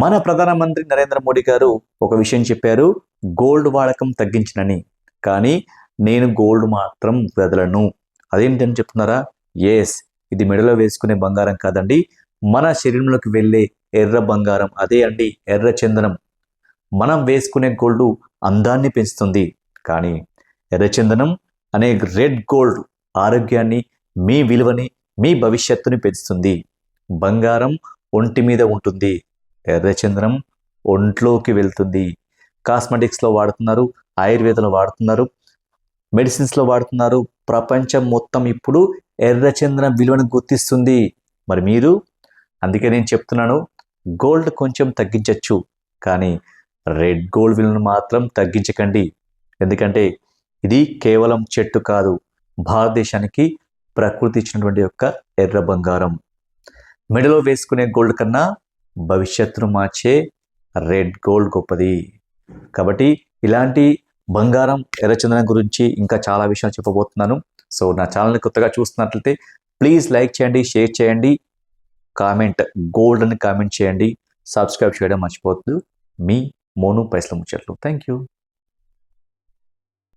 మన ప్రధానమంత్రి నరేంద్ర మోడీ గారు ఒక విషయం చెప్పారు, గోల్డ్ వాడకం తగ్గించినని. కానీ నేను గోల్డ్ మాత్రం వదలను. అదేంటని చెప్తున్నారా? ఎస్, ఇది మెడలో వేసుకునే బంగారం కాదండి, మన శరీరంలోకి వెళ్ళే ఎర్ర బంగారం, అదే అండి ఎర్ర చందనం. మనం వేసుకునే గోల్డ్ అందాన్ని పెంచుతుంది, కానీ ఎర్రచందనం అనే రెడ్ గోల్డ్ ఆరోగ్యాన్ని, మీ విలువని, మీ భవిష్యత్తుని పెంచుతుంది. బంగారం ఒంటి మీద ఉంటుంది, ఎర్రచందనం ఒంట్లోకి వెళ్తుంది. కాస్మెటిక్స్లో వాడుతున్నారు, ఆయుర్వేదంలో వాడుతున్నారు, మెడిసిన్స్లో వాడుతున్నారు. ప్రపంచం మొత్తం ఇప్పుడు ఎర్రచందనం విలువను గుర్తిస్తుంది. మరి మీరు? అందుకే నేను చెప్తున్నాను, గోల్డ్ కొంచెం తగ్గించవచ్చు, కానీ రెడ్ గోల్డ్ విలువను మాత్రం తగ్గించకండి. ఎందుకంటే ఇది కేవలం చెట్టు కాదు, భారతదేశానికి ప్రకృతి ఇచ్చినటువంటి యొక్క ఎర్ర బంగారం. మెడలో వేసుకునే గోల్డ్ కన్నా భవిష్యత్తును మార్చే రెడ్ గోల్డ్ గొప్పది. కాబట్టి ఇలాంటి బంగారం, ఎర్రచందనం గురించి ఇంకా చాలా విషయాలు చెప్పబోతున్నాను. సో నా ఛానల్ని కొత్తగా చూస్తున్నట్లయితే ప్లీజ్ లైక్ చేయండి, షేర్ చేయండి, కామెంట్ గోల్డ్ అని కామెంట్ చేయండి, సబ్స్క్రైబ్ చేయడం మర్చిపోవద్దు. మీ మోను పైసల ముచ్చట్లు. Thank you.